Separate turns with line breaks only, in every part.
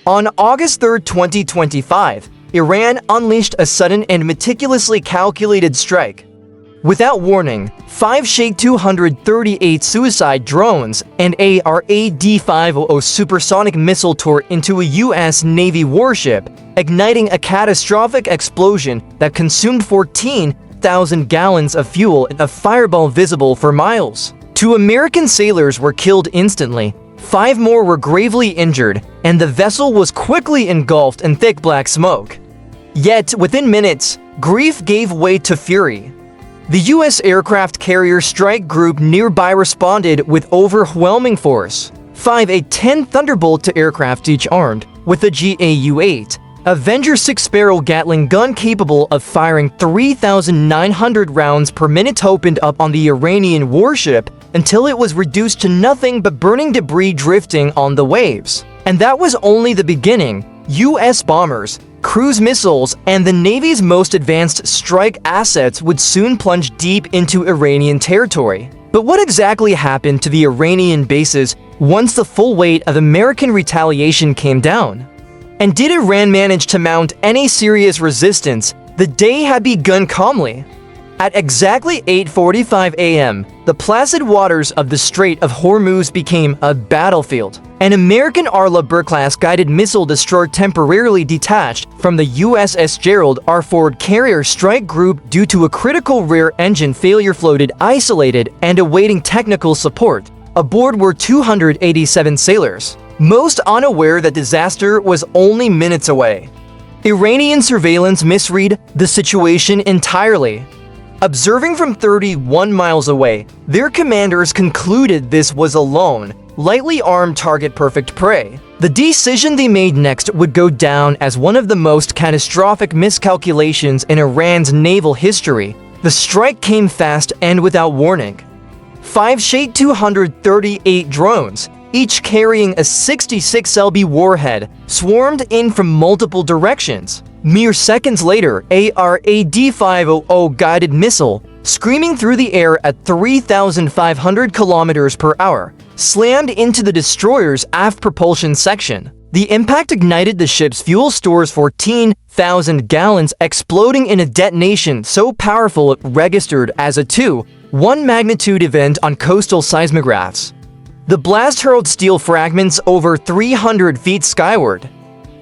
On August 3, 2025, Iran unleashed a sudden and meticulously calculated strike. Without warning, 5 Shahed 238 suicide drones and a RAD-500 supersonic missile tore into a U.S. Navy warship, igniting a catastrophic explosion that consumed 14,000 gallons of fuel in a fireball visible for miles. 2 American sailors were killed instantly, 5 more were gravely injured, and the vessel was quickly engulfed in thick black smoke. Yet, within minutes, grief gave way to fury. The U.S. aircraft carrier strike group nearby responded with overwhelming force. 5 A-10 Thunderbolt aircraft, each armed with a GAU-8, Avenger 6-barrel Gatling gun capable of firing 3,900 rounds per minute, opened up on the Iranian warship until it was reduced to nothing but burning debris drifting on the waves. And that was only the beginning. U.S. bombers, cruise missiles, and the Navy's most advanced strike assets would soon plunge deep into Iranian territory. But what exactly happened to the Iranian bases once the full weight of American retaliation came down? And did Iran manage to mount any serious resistance? The day had begun calmly. At exactly 8:45 a.m., the placid waters of the Strait of Hormuz became a battlefield. An American Arleigh-Burke-class guided missile destroyer temporarily detached from the USS Gerald R. Ford carrier strike group due to a critical rear engine failure floated isolated and awaiting technical support. Aboard were 287 sailors, most unaware that disaster was only minutes away. Iranian surveillance misread the situation entirely. Observing from 31 miles away, their commanders concluded this was a lone, lightly armed target, perfect prey. The decision they made next would go down as one of the most catastrophic miscalculations in Iran's naval history. The strike came fast and without warning. 5 Shahed 238 drones, each carrying a 66 lb warhead, swarmed in from multiple directions. Mere seconds later, a RAD-500 guided missile, screaming through the air at 3,500 kilometers per hour, slammed into the destroyer's aft propulsion section. The impact ignited the ship's fuel stores, 14,000 gallons, exploding in a detonation so powerful it registered as a 2.1 magnitude event on coastal seismographs. The blast hurled steel fragments over 300 feet skyward.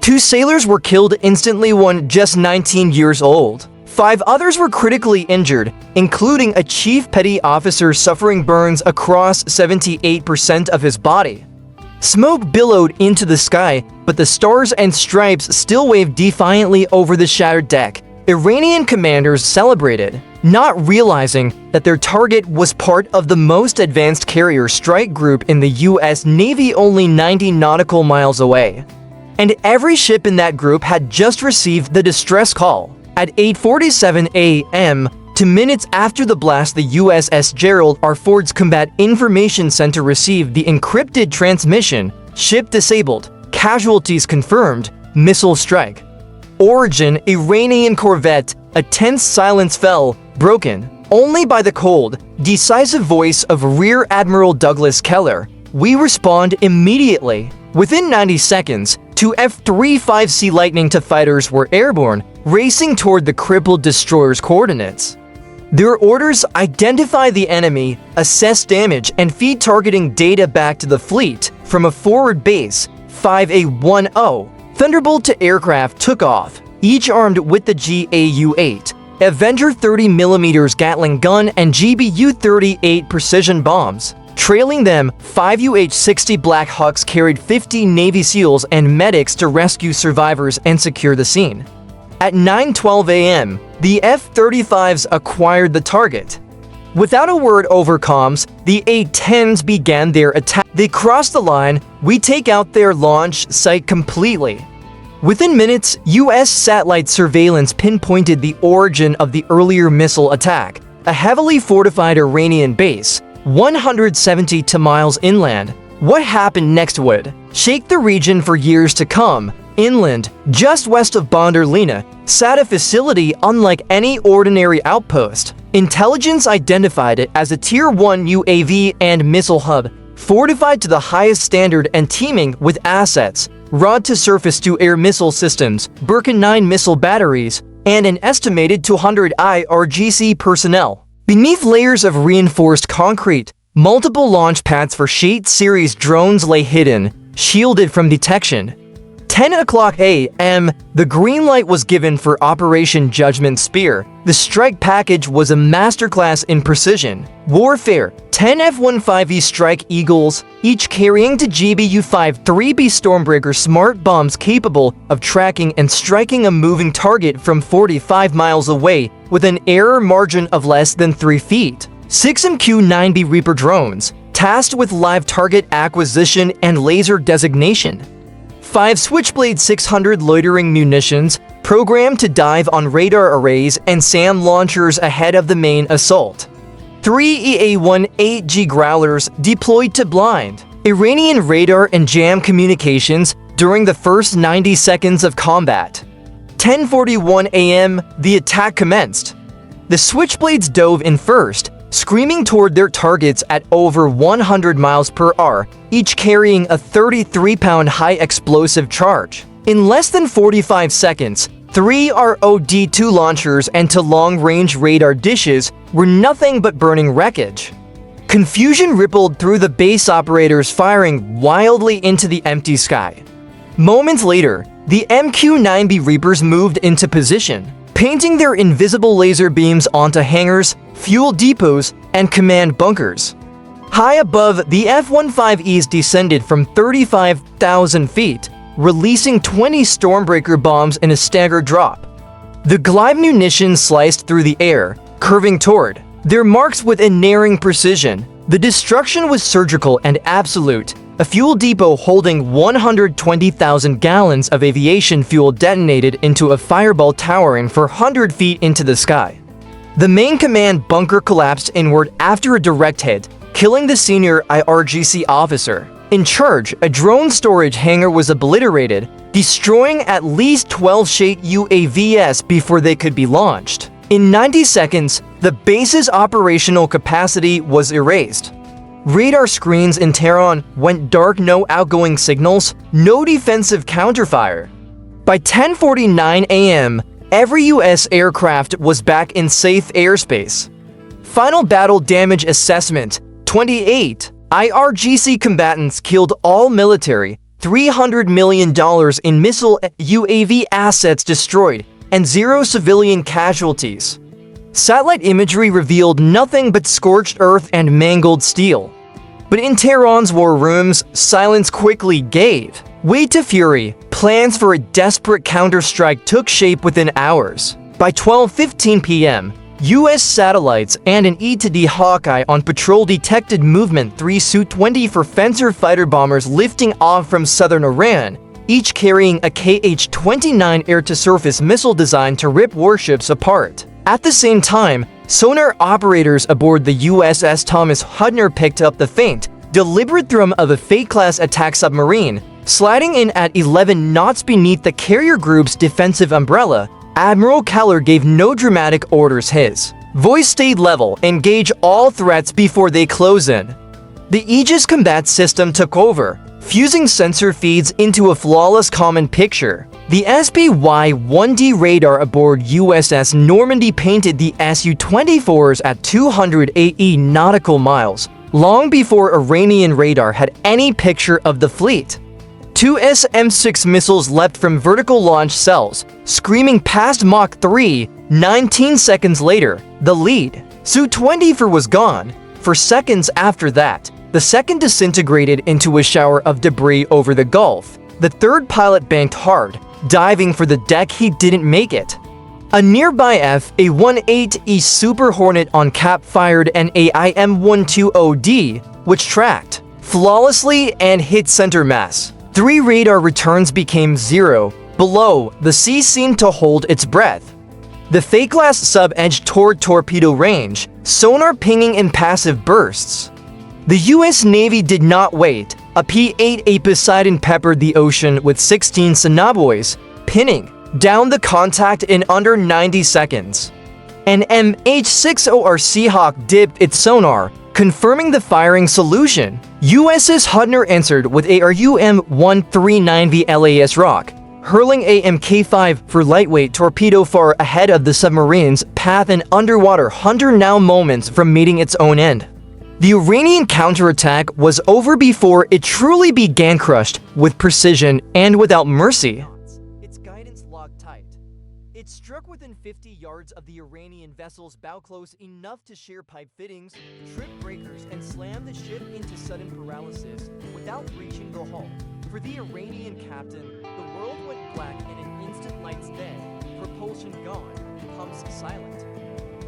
2 sailors were killed instantly, one just 19 years old. 5 others were critically injured, including a chief petty officer suffering burns across 78% of his body. Smoke billowed into the sky, but the stars and stripes still waved defiantly over the shattered deck. Iranian commanders celebrated, not realizing that their target was part of the most advanced carrier strike group in the U.S. Navy, only 90 nautical miles away. And every ship in that group had just received the distress call. At 8:47 a.m., 2 minutes after the blast, the USS Gerald R. Ford's Combat Information Center received the encrypted transmission: ship disabled, casualties confirmed, missile strike. Origin: Iranian corvette. A tense silence fell, broken only by the cold, decisive voice of Rear Admiral Douglas Keller. We respond immediately. Within 90 seconds, 2 F-35C Lightning II fighters were airborne, racing toward the crippled destroyer's coordinates. Their orders: identify the enemy, assess damage, and feed targeting data back to the fleet. From a forward base, 5 A-10 Thunderbolt aircraft took off, each armed with the GAU-8, Avenger 30mm Gatling gun, and GBU-38 precision bombs. Trailing them, 5 UH-60 Black Hawks carried 50 Navy SEALs and medics to rescue survivors and secure the scene. At 9:12 a.m., the F-35s acquired the target. Without a word over comms, the A-10s began their attack. They crossed the line. We take out their launch site completely. Within minutes, U.S. satellite surveillance pinpointed the origin of the earlier missile attack: a heavily fortified Iranian base, 172 miles inland. What happened next would shake the region for years to come. Inland, just west of Bandar Abbas, sat a facility unlike any ordinary outpost. Intelligence identified it as a Tier 1 UAV and missile hub, fortified to the highest standard and teeming with assets, rod to surface-to-air missile systems, Burken 9 missile batteries, and an estimated 200 IRGC personnel. Beneath layers of reinforced concrete, multiple launch pads for Shahed series drones lay hidden, shielded from detection. 10 o'clock a.m., the green light was given for Operation Judgment Spear. The strike package was a masterclass in precision warfare. 10 F-15E Strike Eagles, each carrying to GBU-5 3B Stormbreaker smart bombs capable of tracking and striking a moving target from 45 miles away with an error margin of less than 3 feet. 6 MQ-9B Reaper drones, tasked with live target acquisition and laser designation. 5 Switchblade 600 loitering munitions, programmed to dive on radar arrays and SAM launchers ahead of the main assault. 3 EA-1 8G Growlers deployed to blind Iranian radar and jam communications during the first 90 seconds of combat. 10:41 a.m., the attack commenced. The Switchblades dove in first, screaming toward their targets at over 100 miles per hour, each carrying a 33-pound high-explosive charge. In less than 45 seconds, 3 ROD-2 launchers and 2 long-range radar dishes were nothing but burning wreckage. Confusion rippled through the base operators, firing wildly into the empty sky. Moments later, the MQ-9B Reapers moved into position, painting their invisible laser beams onto hangars, fuel depots, and command bunkers. High above, the F-15Es descended from 35,000 feet, releasing 20 Stormbreaker bombs in a staggered drop. The glide munitions sliced through the air, curving toward their marks with unerring precision. The destruction was surgical and absolute. A fuel depot holding 120,000 gallons of aviation fuel detonated into a fireball towering 400 feet into the sky. The main command bunker collapsed inward after a direct hit, killing the senior IRGC officer. In charge, a drone storage hangar was obliterated, destroying at least 12 Shahed UAVs before they could be launched. In 90 seconds, the base's operational capacity was erased. Radar screens in Tehran went dark, no outgoing signals, no defensive counterfire. By 10:49 a.m., every U.S. aircraft was back in safe airspace. Final battle damage assessment: 28. IRGC combatants killed, all military, $300 million in missile UAV assets destroyed, and 0 civilian casualties. Satellite imagery revealed nothing but scorched earth and mangled steel. But in Tehran's war rooms, silence quickly gave way to fury. Plans for a desperate counterstrike took shape within hours. By 12:15 p.m., U.S. satellites and an E-2D Hawkeye on patrol detected movement 3 Su-24 Fencer fighter bombers lifting off from southern Iran, each carrying a KH-29 air-to-surface missile designed to rip warships apart. At the same time, sonar operators aboard the USS Thomas Hudner picked up the faint, deliberate thrum of a Fate-class attack submarine, sliding in at 11 knots beneath the carrier group's defensive umbrella. Admiral Keller gave no dramatic orders. His voice stayed level: engage all threats before they close in. The Aegis combat system took over, fusing sensor feeds into a flawless common picture. The SPY-1D radar aboard USS Normandy painted the Su-24s at 208 nautical miles, long before Iranian radar had any picture of the fleet. 2 SM-6 missiles leapt from vertical launch cells, screaming past Mach 3. 19 seconds later, the lead Su-24 was gone. For seconds after that, the second disintegrated into a shower of debris over the Gulf. The third pilot banked hard, diving for the deck. He didn't make it. A nearby F-A-18E Super Hornet on cap fired an AIM-120D, which tracked flawlessly and hit center mass. 3 radar returns became 0. Below, the sea seemed to hold its breath. The Fate-class sub edged toward torpedo range, sonar pinging in passive bursts. The U.S. Navy did not wait. A P-8A Poseidon peppered the ocean with 16 sonobuoys, pinning down the contact in under 90 seconds. An MH-60R Seahawk dipped its sonar, Confirming the firing solution, USS Hudner answered with a RUM-139V LAS Rock, hurling a Mk5 for lightweight torpedo far ahead of the submarine's path and underwater 100 now moments from meeting its own end. The Iranian counterattack was over before it truly began, crushed with precision and without mercy. Its guidance locked tight. It struck within 50 yards of the Iranian vessel's bow, close enough to shear pipe fittings, trip breakers, and slam the ship into sudden paralysis without reaching the hull. For the Iranian captain, the world went black in an instant. Lights dead, propulsion gone, pumps silent.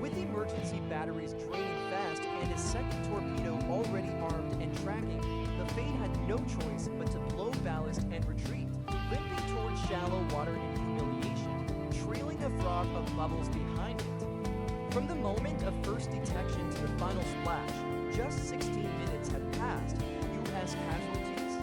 With emergency batteries draining fast and a second torpedo already armed and tracking, the Fate had no choice but to blow ballast and retreat, limping towards shallow water in humiliation, trailing a froth of bubbles behind it. From the moment of first detection to the final splash, just 16 minutes had passed. U.S. casualties?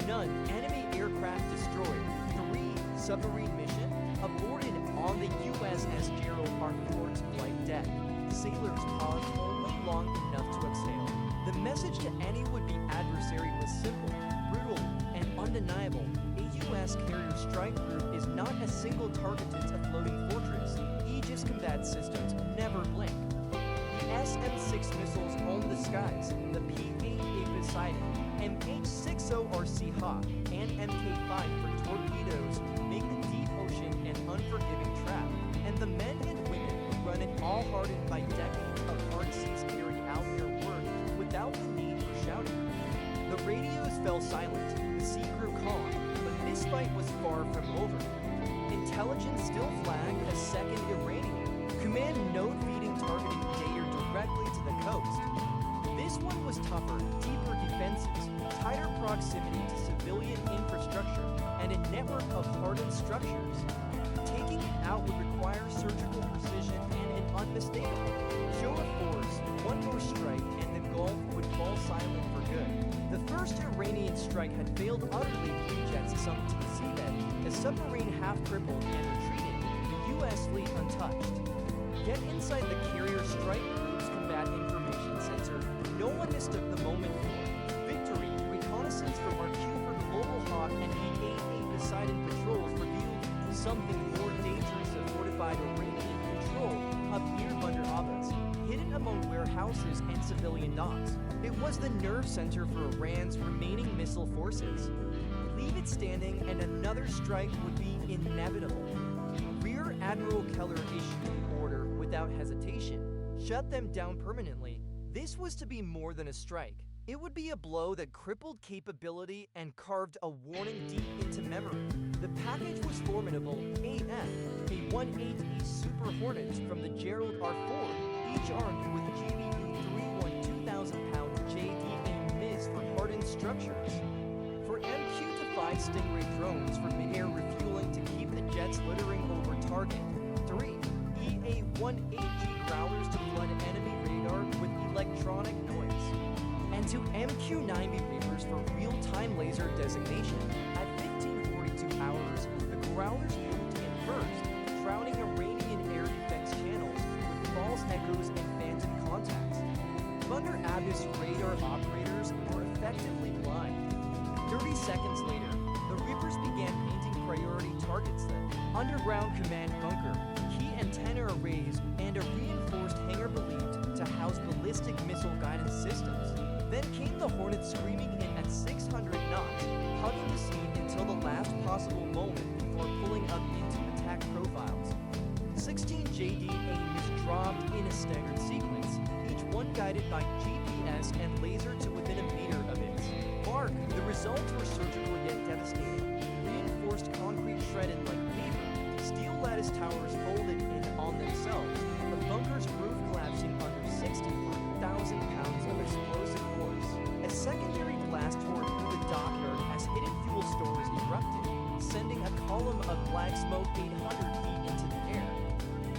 None. Enemy aircraft destroyed. 3. Submarine mission aborted on the USS Gerald R. Ford's flight deck. Sailors paused only long enough to exhale. The message to any would-be adversary was simple, brutal, and undeniable. A U.S. carrier strike group is not a single targeted a floating fortress. Aegis combat systems never blink. The SM-6 missiles own the skies. The P-8A Poseidon, MH-60RC Hawk, and Mk5 for torpedoes make the deep ocean an unforgiving trap. And the men and women who run it, all hardened by decades of hard seas, carry out their work without the need for shouting. The radios fell silent, the sea grew calm, but this fight was far from over. Intelligence still flagged a second Iranian. Command note feeding targeting data directly to the coast. This one was tougher, deeper defenses, tighter proximity to civilian infrastructure, and a network of hardened structures. Taking it out would require surgical precision and an unmistakable show of force. One more strike and the Gulf would fall silent for good. The first Iranian strike had failed utterly. 3 jets sunk to the seabed, a submarine half crippled and retreated, the U.S. fleet untouched. Get inside the carrier strike group's combat information sensor. No one mistook the moment for victory. Reconnaissance from our for Global Hawk and the AA Poseidon patrols revealed something more dangerous: a fortified Iranian patrol up near Bandar Abbas, hidden among warehouses and civilian docks. It was the nerve center for Iran's remaining missile forces. Leave it standing and another strike would be inevitable. Rear Admiral Keller issued the order without hesitation. Shut them down permanently. This was to be more than a strike. It would be a blow that crippled capability and carved a warning deep into memory. The package was formidable. AF, a 1/8E Super Hornets from the Gerald R. Ford, each armed with GBU-31 2,000-pound JDA MIS for hardened structures. For MQ-5 Stingray drones for mid-air refueling to keep the jets littering over target. 3. EA-18G Growlers to flood enemy radar with electronic noise. And 2 MQ-9B Reapers for real-time laser designation. At 15:42 hours, the Growlers moved in first, drowning Iranian air defense channels with false echoes and phantom contacts. Bandar Abbas radar operators were effectively blind. 30 seconds later, the Reapers began painting priority targets: the underground command bunker, key antenna arrays, and a reinforced hangar believed to house ballistic missile guidance systems. Then came the Hornets screaming in at 600 knots, hugging the scene until the last possible moment before pulling up into attack profiles. 16 JDA MIS dropped in a staggered sequence, each one guided by GPS and laser to within a meter of its mark. The results were surgical yet devastating. Reinforced concrete shredded like paper, steel lattice towers folded in on themselves, the bunker's roof collapsing under 60,000 pounds of explosive force. A secondary blast tore through the dockyard as hidden fuel stores erupted, sending a column of black smoke 800 feet into the air.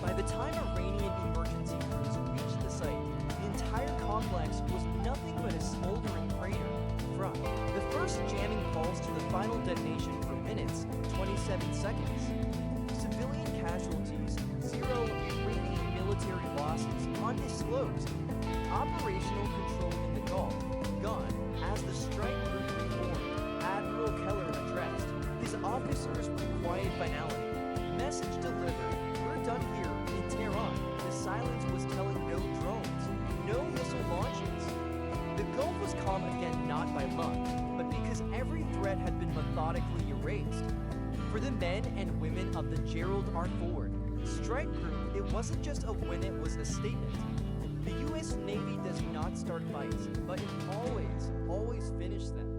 By the time Iranian emergency crews reached the site, the entire complex was nothing but a smoldering crater. From the first jamming calls to the final detonation for minutes, 27 seconds. Civilian casualties, 0. Iranian military losses, undisclosed. Operational control in the Gulf, gone, as the strike group reformed, Admiral Keller addressed his officers with quiet finality. Message delivered. We're done here in Tehran. The silence was telling no drones, no missile launches. The Gulf was calm again not by luck, but because every threat had been methodically erased. For the men and women of the Gerald R. Ford strike group, it wasn't just a win, it was a statement. The U.S. Navy does not start fights, but it always finishes them.